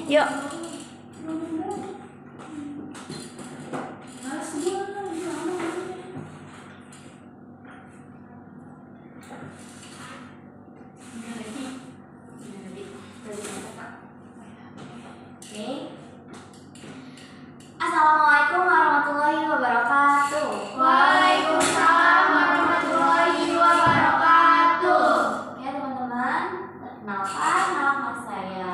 Yuk. Assalamualaikum warahmatullahi wabarakatuh. Waalaikumsalam warahmatullahi wabarakatuh. Ya teman-teman, perkenalkan nama saya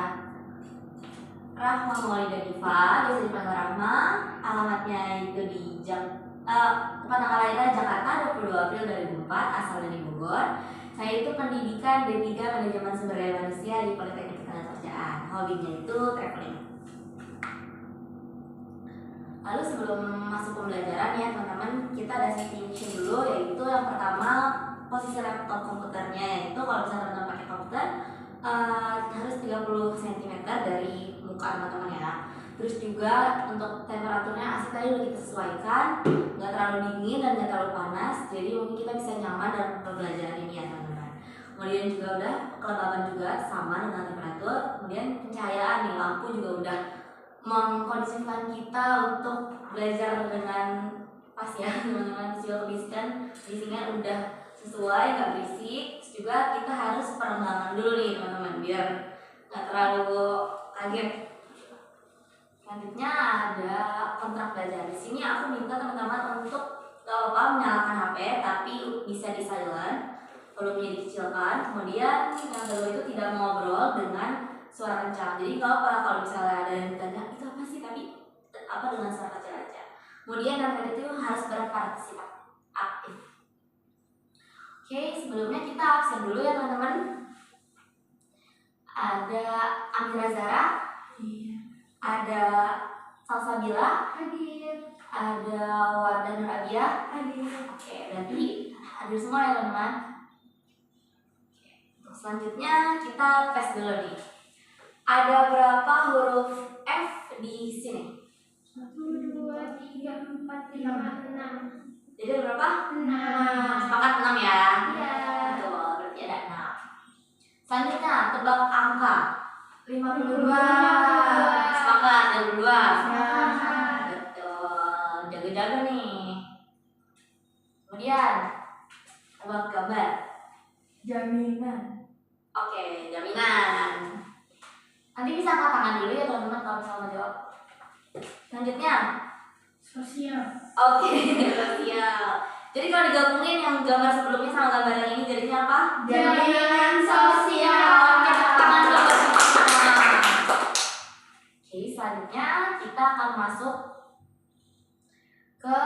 Rahma Maulida Diva, biasa dipanggil Rahma. Alamatnya itu di tempat tanggal lahirnya Jakarta 22 April 2004, asal dari Bogor. Saya itu pendidikan D3 Manajemen Sumber Daya Manusia di Politeknik Ketenagakerjaan. Hobinya itu traveling. Lalu sebelum masuk pembelajaran ya teman-teman, kita ada setting mission dulu, yaitu yang pertama posisi laptop komputernya, yaitu kalau misalnya teman-teman pakai komputer harus 30 cm dari muka teman-teman ya. Terus juga untuk temperaturnya AC tadi udah kita sesuaikan, nggak terlalu dingin dan nggak terlalu panas, jadi mungkin kita bisa nyaman dalam pembelajaran ini ya teman-teman. Kemudian juga udah kelembaban juga sama dengan temperatur. Kemudian pencahayaan nih, lampu juga udah mengkondisikan kita untuk belajar dengan pas ya teman-teman. Juga kondisinya udah sesuai, nggak berisik. Terus juga kita harus perengangan dulu nih teman-teman biar nggak terlalu kaget. Selanjutnya ada kontrak belajar. Di sini aku minta teman-teman untuk gak apa menyalakan HP, tapi bisa di silent, volumenya dikecilkan. Kemudian yang kedua itu tidak mengobrol dengan suara kencang. Jadi gak apa kalau misalnya ada yang ditanya itu apa sih, tapi apa dengan suara kecil aja. Kemudian yang ketiga itu harus berpartisipasi aktif. Oke, sebelumnya kita absen dulu ya teman-teman. Ada Amira Zara, ada Salsabila, Hadir. ada Wardah Nur Abia, Hadir. oke, berarti hadir semua ya teman-teman. Untuk selanjutnya kita tes dulu nih. Ada berapa huruf F di sini? 1, 2, 3, 4, 5, 6. Jadi ada berapa? 6. Sepakat 6 ya? Iya. Betul, berarti ada 6. Selanjutnya tebak angka 52. Sepakat, 52. Sepakat. Betul, jaga-jaga nih. Kemudian tebak gambar. Jaminan. Oke, jaminan. Nanti bisa angkat tangan dulu ya teman-teman kalau misalnya mau jawab. Selanjutnya, Sosial. oke, sosial. Jadi kalau digabungin yang gambar sebelumnya sama gambar yang ini jadinya apa? Jaminan sosial. Oke, tepuk tangan dulu buat semua. Oke, selanjutnya kita akan masuk ke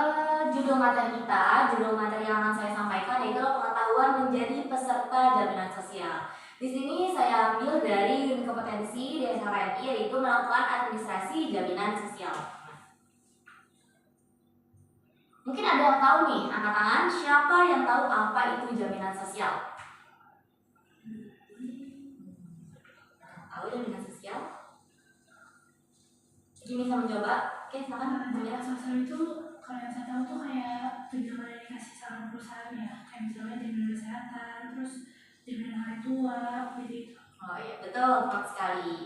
judul materi kita. Judul materi yang akan saya sampaikan yaitu pengetahuan menjadi peserta jaminan sosial. Di sini saya ambil dari unit kompetensi di SHMI, yaitu melakukan administrasi jaminan sosial. Mungkin ada yang tahu nih, angkat tangan, siapa yang tahu apa itu jaminan sosial? Tahu jaminan sosial? Jadi bisa mencoba. Oke, silakan. Jaminan sosial itu kalau yang saya tahu tuh kayak tunjangan yang dikasih sama perusahaan ya, kayak misalnya jaminan kesehatan, terus jaminan hari tua, gitu. Oh iya, betul, tepat sekali.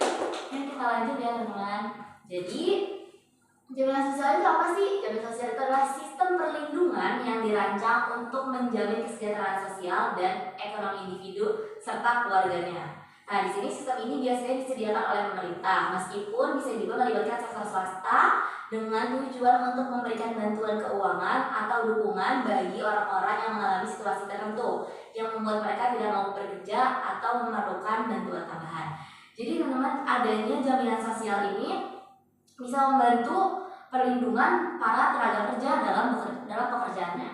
Oke, kita lanjut ya teman-teman. Jadi jaminan sosial itu apa sih? Jaminan sosial itu adalah sistem perlindungan yang dirancang untuk menjamin kesejahteraan sosial dan ekonomi individu serta keluarganya. Nah, di sini sistem ini biasanya disediakan oleh pemerintah, meskipun bisa juga melibatkan sektor swasta dengan tujuan untuk memberikan bantuan keuangan atau dukungan bagi orang-orang yang mengalami situasi tertentu yang membuat mereka tidak mau bekerja atau memerlukan bantuan tambahan. Jadi teman-teman, adanya jaminan sosial ini bisa membantu perlindungan para tenaga kerja dalam pekerjaannya.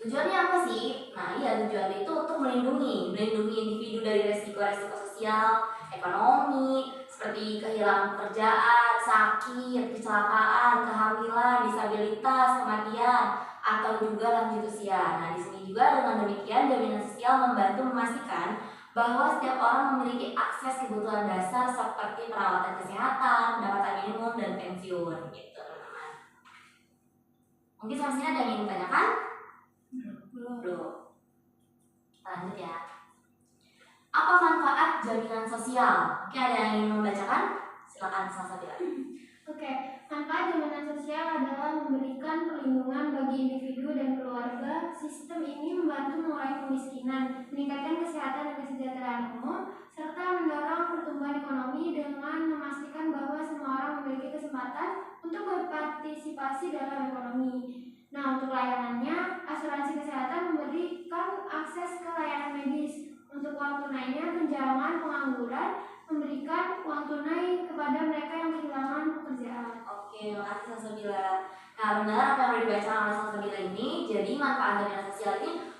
Tujuannya apa sih? Nah iya, tujuannya itu untuk melindungi individu dari resiko-resiko sosial, ekonomi, seperti kehilangan pekerjaan, sakit, kecelakaan, kehamilan, disabilitas, kematian, atau juga lanjut usia. Nah di sini juga dengan demikian jaminan sosial membantu memastikan bahwa setiap orang memiliki akses kebutuhan dasar seperti perawatan kesehatan, pendapatan minimum, dan pensiun, gitu teman-teman. Mungkin selanjutnya ada yang ingin ditanyakan? Belum. Kita lanjut ya. Apa manfaat jaminan sosial. Mungkin ada yang ingin membacakan? Silakan Salsabila. Oke, manfaat jaminan sosial adalah memberikan perlindungan bagi individu dan keluarga. Sistem ini membantu mengurangi kemiskinan, meningkatkan kesehatan dan kesejahteraan umum, serta mendorong pertumbuhan ekonomi dengan memastikan bahwa semua orang memiliki kesempatan untuk berpartisipasi dalam ekonomi. Nah, untuk layanannya, asuransi kesehatan memberikan akses ke layanan medis. Untuk uang tunainya, tunjangan pengangguran memberikan uang tunai kepada mereka yang kehilangan pekerjaan. Oke, makasih Salsabila. Nah, benar apa yang sudah dibaca oleh Salsabila ini. Jadi manfaat jaminan sosial ini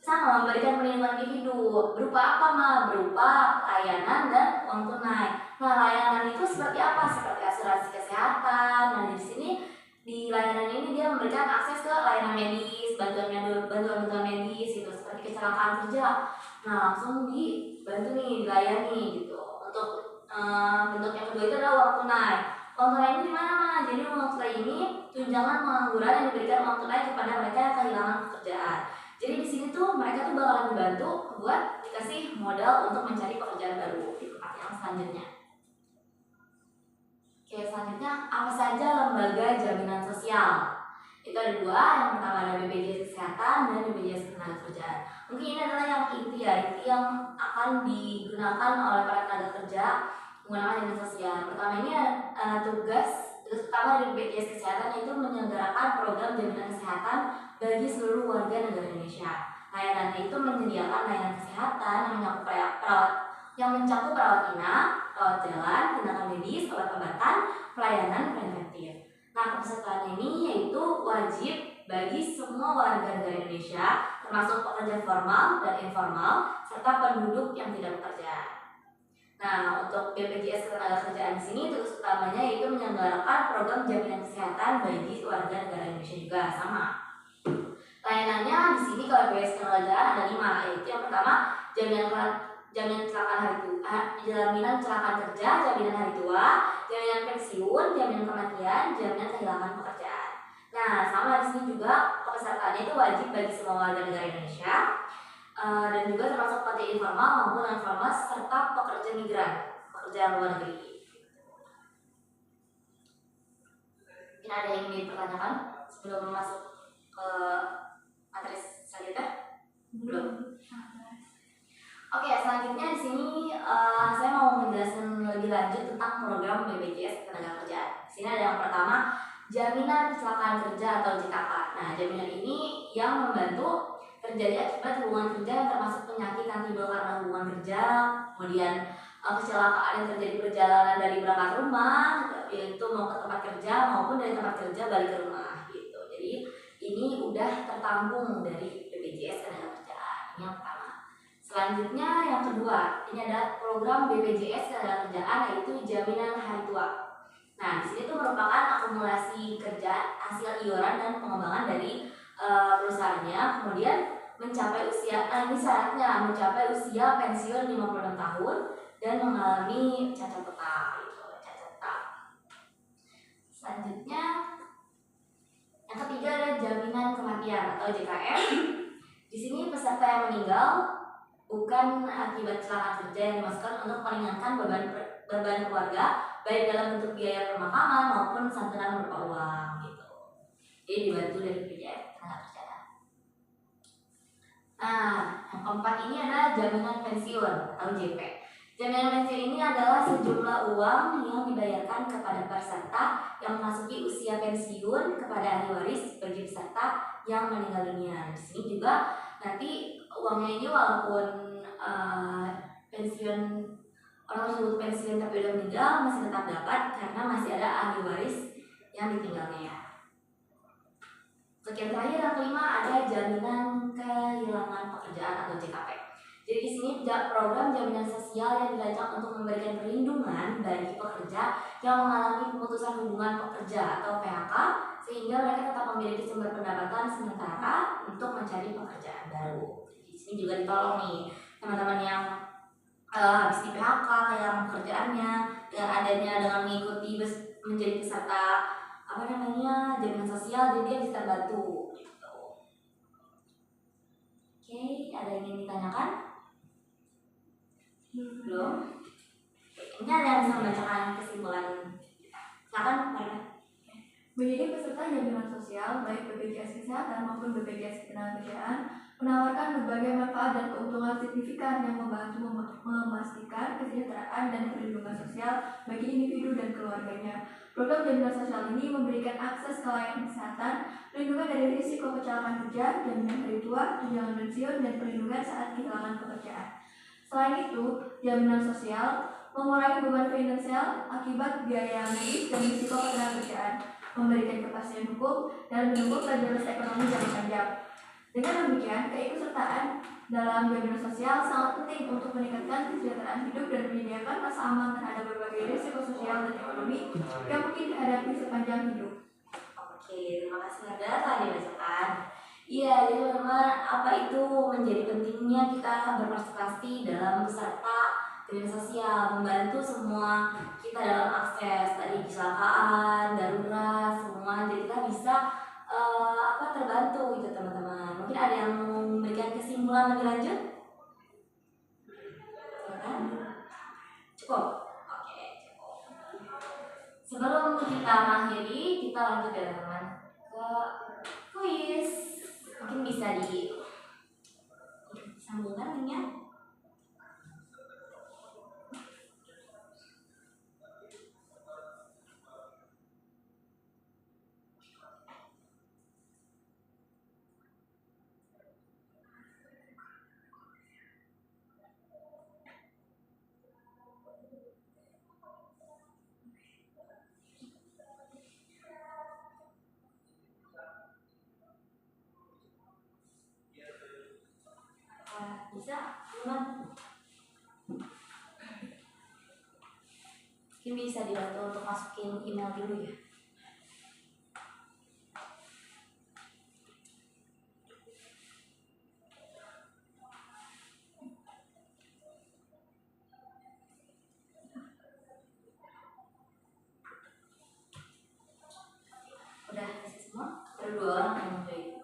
sama, memberikan perlindungan individu. Berupa apa, Ma? Berupa layanan dan uang tunai. Nah, layanan itu seperti apa? Seperti asuransi kesehatan. Nah, di sini di layanan ini dia memberikan akses ke layanan medis, bantuan medis itu seperti kecelakaan kerja. Nah, langsung dibantu nih, dilayani gitu. Untuk bentuk yang kedua itu adalah uang tunai. Uang tunai ini di mana, Ma? Jadi uang tunai ini tunjangan pengangguran yang diberikan uang tunai kepada mereka yang kehilangan pekerjaan. Jadi di sini tuh mereka tuh bakalan dibantu buat dikasih modal untuk mencari pekerjaan baru di tempat yang selanjutnya. Oke, selanjutnya apa saja lembaga jaminan sosial? Itu ada dua, yang pertama ada BPJS Kesehatan dan BPJS Ketenagakerjaan. Mungkin ini adalah yang inti yang akan digunakan oleh para tenaga kerja menggunakan jaminan sosial. Pertama ini tugas utama dari BPJS Kesehatan yaitu menyelenggarakan program jaminan kesehatan bagi seluruh warga negara Indonesia. Layanannya itu menyediakan layanan kesehatan yang mencakup perawat inap, rawat jalan, tindakan medis, obat-obatan, pelayanan preventif. Nah, kepesertaannya ini yaitu wajib bagi semua warga negara Indonesia, termasuk pekerja formal dan informal, serta penduduk yang tidak bekerja. Nah, untuk BPJS Ketenagakerjaan di sini tugas utamanya yaitu menyelenggarakan program jaminan kesehatan bagi warga negara Indonesia juga sama. Layanannya di sini kalau BPJS Ketenagakerjaan ada 5, yaitu yang pertama jaminan kecelakaan kerja, jaminan hari tua, jaminan pensiun, jaminan kematian, jaminan kehilangan pekerjaan. Nah, sama di sini juga pesertaannya itu wajib bagi semua warga negara Indonesia dan juga termasuk pekerja informal maupun non formal serta pekerja migran, pekerja luar negeri. Mungkin ada yang ingin dipertanyakan sebelum masuk ke materi selanjutnya? Belum. Oke, selanjutnya di sini saya mau menjelaskan lebih lanjut tentang program BPJS Ketenagakerjaan. Di sini ada yang pertama, jaminan kecelakaan kerja atau JKK. Nah, jaminan ini yang membantu terjadi akibat hubungan kerja yang termasuk penyakit yang timbul karena hubungan kerja, kemudian kecelakaan yang terjadi perjalanan dari berangkat rumah, yaitu mau ke tempat kerja maupun dari tempat kerja balik ke rumah gitu. Jadi ini udah tertampung dari BPJS Ketenagakerjaan. Ini yang pertama. Selanjutnya yang kedua, ini ada program BPJS Ketenagakerjaan yaitu jaminan hari tua. Nah, di sini itu merupakan akumulasi kerja hasil iuran dan pengembangan dari perusahaannya, kemudian mencapai usia ini syaratnya mencapai usia pensiun 56 tahun dan mengalami cacat tetap gitu, cacat tetap. Selanjutnya yang ketiga ada jaminan kematian atau JKM. Di sini peserta yang meninggal bukan akibat kecelakaan kerja yang dimaksudkan untuk meringankan beban keluarga baik dalam bentuk biaya pemakaman maupun santunan berupa uang gitu. Jadi dibantu dari BPJS Ketenagakerjaan. Nah, yang keempat ini adalah jaminan pensiun atau JP. Jaminan pensiun ini adalah sejumlah uang yang dibayarkan kepada peserta yang memasuki usia pensiun kepada ahli waris bagi peserta yang meninggal dunia. Di sini juga nanti uangnya ini walaupun pensiun orang tersebut pensiun tapi udah meninggal masih tetap dapat karena masih ada ahli waris yang ditinggalnya. Untuk yang terakhir yang kelima ada jaminan kehilangan pekerjaan atau JKP. Jadi di sini program jaminan sosial yang dirancang untuk memberikan perlindungan bagi pekerja yang mengalami pemutusan hubungan pekerja atau PHK sehingga mereka tetap memiliki sumber pendapatan sementara untuk mencari pekerjaan baru. Di sini juga ditolong nih teman-teman yang habis di PHK kehilangan pekerjaannya dengan mengikuti menjadi peserta jaminan sosial, jadi dia bisa terbantu gitu. Oke, ada yang ingin ditanyakan? Belum? Ini ada yang bisa membacakan kesimpulan. Silakan, Farida. Menjadi peserta jaminan sosial, baik BPJS Kesehatan maupun BPJS Ketenagakerjaan, menawarkan berbagai manfaat dan keuntungan signifikan yang membantu memastikan kesejahteraan dan perlindungan sosial bagi individu dan keluarganya. Program jaminan sosial ini memberikan akses ke layanan kesehatan, perlindungan dari risiko kecelakaan kerja, jaminan hari tua, tunjangan pensiun, dan perlindungan saat kehilangan pekerjaan. Selain itu, jaminan sosial mengurangi beban finansial akibat biaya medis dan risiko ketenagakerjaan, memberikan kepastian hukum, dan mendukung stabilitas ekonomi jangka panjang. Dengan demikian, keikutsertaan dalam jaminan sosial sangat penting untuk meningkatkan kesejahteraan hidup dan menyediakan rasa aman terhadap berbagai risiko sosial dan ekonomi yang mungkin dihadapi sepanjang hidup. Oke, terima kasih Farida telah dibacakan. Iya, jadi teman-teman, apa itu menjadi pentingnya kita berpartisipasi dalam peserta jaminan sosial, membantu semua kita dalam akses tadi kecelakaan, darurat, semua, jadi kita bisa terbantu gitu teman-teman. Mungkin ada yang mau memberikan kesimpulan lebih lanjut? Silakan. Cukup? Oke, cukup. Sebelum kita mengakhiri, kita lanjut ya teman-teman ke kuis. Mungkin bisa disambungkan ya. Bisa, teman. Mungkin bisa dibantu untuk masukin email dulu ya. Udah isi semua? Ada 2 orang yang mau join.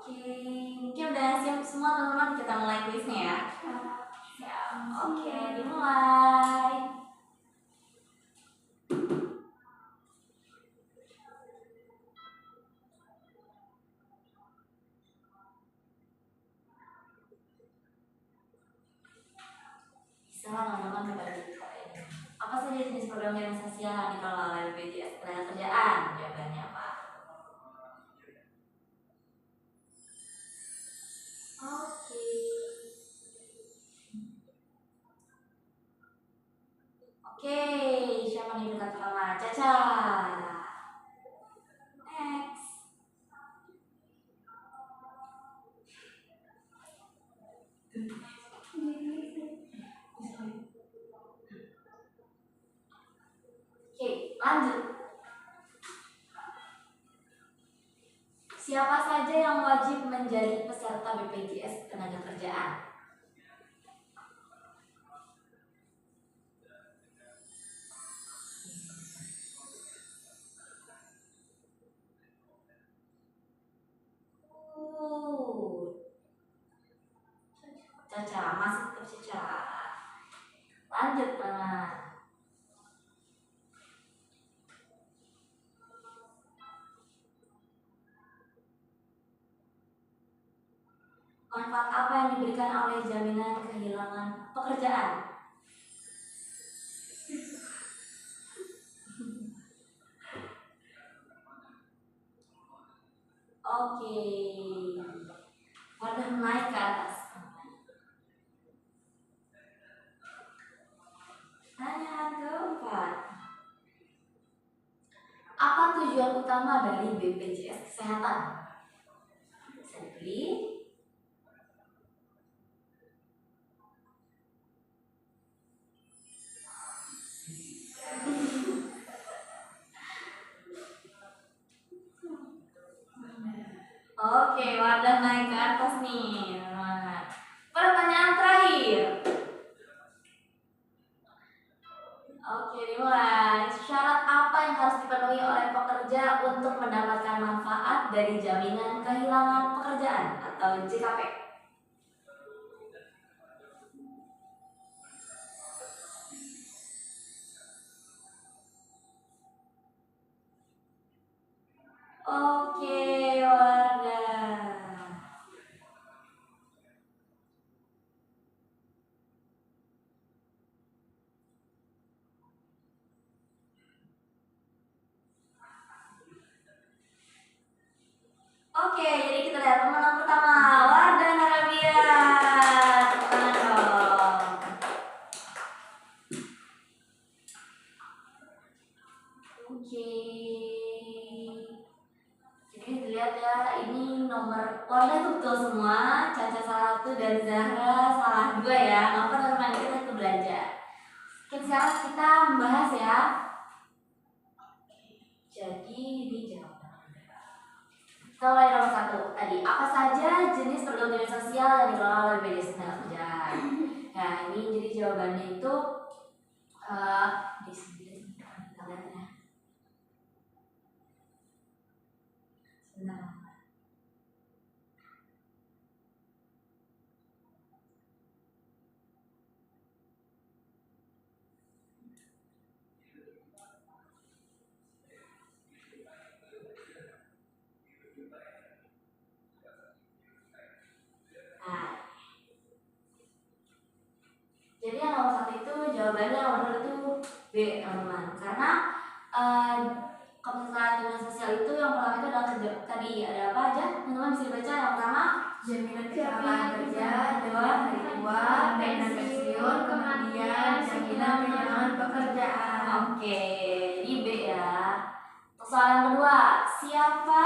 Oke, mungkin udah siap semua teman-teman, kita mulai kuisnya ya. Siap. Oke, dimulai. Bisa teman-teman kepada kita ini. Apa saja jenis program jaminan sosial yang dikelola oleh BPJS Ketenagakerjaan? Jawabannya apa? Oke. Oke, siapa nih dekat pertama? Caca. Next. Oke, lanjut. Siapa saja yang wajib menjadi peserta BPJS Ketenagakerjaan? Caca, masih tetap Caca. Lanjut teman. Manfaat apa yang diberikan oleh jaminan kehilangan pekerjaan? Oke, wadah naik ke atas. Pertanyaan keempat. Apa tujuan utama dari BPJS Kesehatan? Bisa dipilih. Oke, wadah naik ke atas nih. Pertanyaan terakhir. mendapatkan manfaat dari jaminan kehilangan pekerjaan atau JKP. Oke, warga. Oke, jadi kita lihat pemenang pertama, Wardah Narabia. Tepuk tangan dong. Oke. Jadi dilihat ya, ini nomor Wardah itu betul semua. Caca salah satu dan Zahra salah dua ya. Nggak apa teman-teman, kita itu belajar. Oke, sekarang kita membahas ya. Jadi dijawab. Kita mulai nomor 1 tadi. Apa saja jenis program media sosial yang dikelola oleh BPJS Tenaga Nah, ini jadi jawabannya itu di sini kita lihat ya. Sebentar. Jadi yang nomor 1 itu jawabannya yang benar itu B, teman-teman. Karena kementerian dinas sosial itu yang pertama itu adalah kerja. Tadi ada apa aja? Teman-teman bisa dibaca. Yang pertama Jaminan kecelakaan kerja, jaminan hari tua, jaminan pensiun, kemudian jaminan kehilangan pekerjaan. Oke, jadi B ya. Persoalan kedua, siapa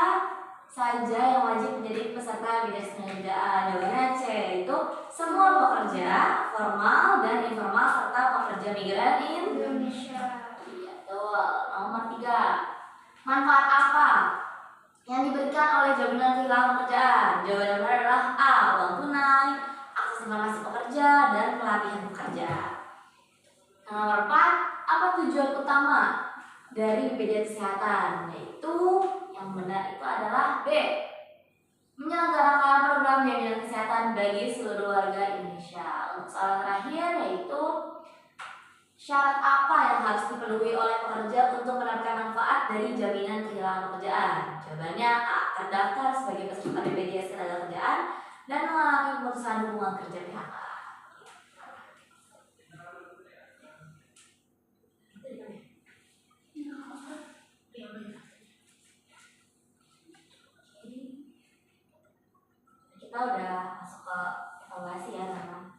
saja yang wajib menjadi peserta BPJS Tenaga Jawabannya C, itu semua pekerja formal dan informal serta pekerja migran Indonesia. Iya, betul. Nomor 3, manfaat apa yang diberikan oleh jaminan kehilangan pekerjaan? Jawabannya adalah A, uang tunai, akses informasi pekerja, dan pelatihan pekerja. Nomor 4, apa tujuan utama dari BPJS Kesehatan? Yaitu yang benar itu adalah B, menyelenggarakan program jaminan kesehatan bagi seluruh warga Indonesia. Untuk soal terakhir yaitu syarat apa yang harus dipenuhi oleh pekerja untuk mendapatkan manfaat dari jaminan kehilangan pekerjaan? Jawabannya A, terdaftar sebagai peserta BPJS Ketenagakerjaan dan mengalami pemutusan hubungan kerja PHK. Kita udah masuk ke evaluasi ya teman.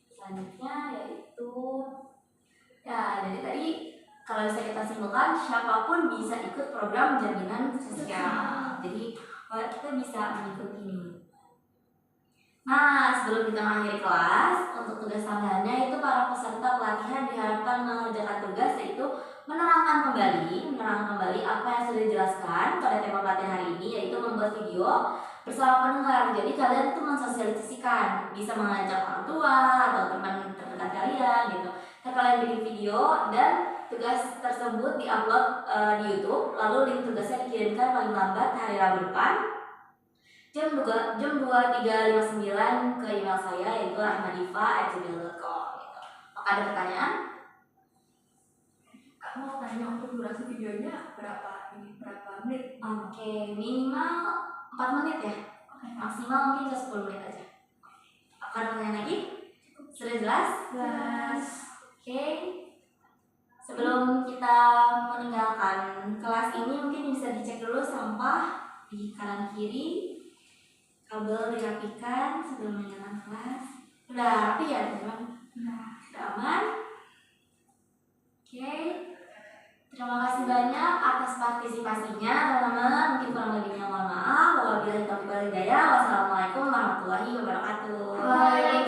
Selanjutnya yaitu ya, jadi tadi kalau bisa kita simpulkan, siapapun bisa ikut program jaminan sosial. Jadi kita bisa mengikuti ini. Nah, sebelum kita mengakhiri kelas, untuk tugas tambahannya itu para peserta pelatihan diharapkan mengerjakan tugas yaitu menerangkan kembali apa yang sudah dijelaskan pada tema pelatihan hari ini, yaitu membuat video bersama pendengar. Jadi kalian itu mensosialisasikan, bisa mengajak orang tua atau teman terdekat kalian gitu. Kalian bikin video dan tugas tersebut diupload di YouTube, lalu link tugasnya dikirimkan paling lambat hari Rabu depan jam 23.59 ke email saya yaitu rahmadifa@gmail.com gitu. Maka ada pertanyaan? Kak mau tanya untuk durasi videonya berapa menit? Oke, minimal 4 menit ya. Maksimal mungkin ke 10 menit aja. Apa ada pertanyaan lagi? Sudah jelas? Jelas. Oke. Sebelum kita meninggalkan kelas ini mungkin bisa dicek dulu sampah di kanan kiri. Kabel dirapikan sebelum meninggalkan kelas. Udah rapi ya teman-teman? Udah aman? Oke. Terima kasih banyak atas partisipasinya teman-teman. Mungkin kurang lebihnya mohon maaf. Wabillahi taufiq wal hidayah. Wassalamualaikum warahmatullahi wabarakatuh. Waalaikumsalam.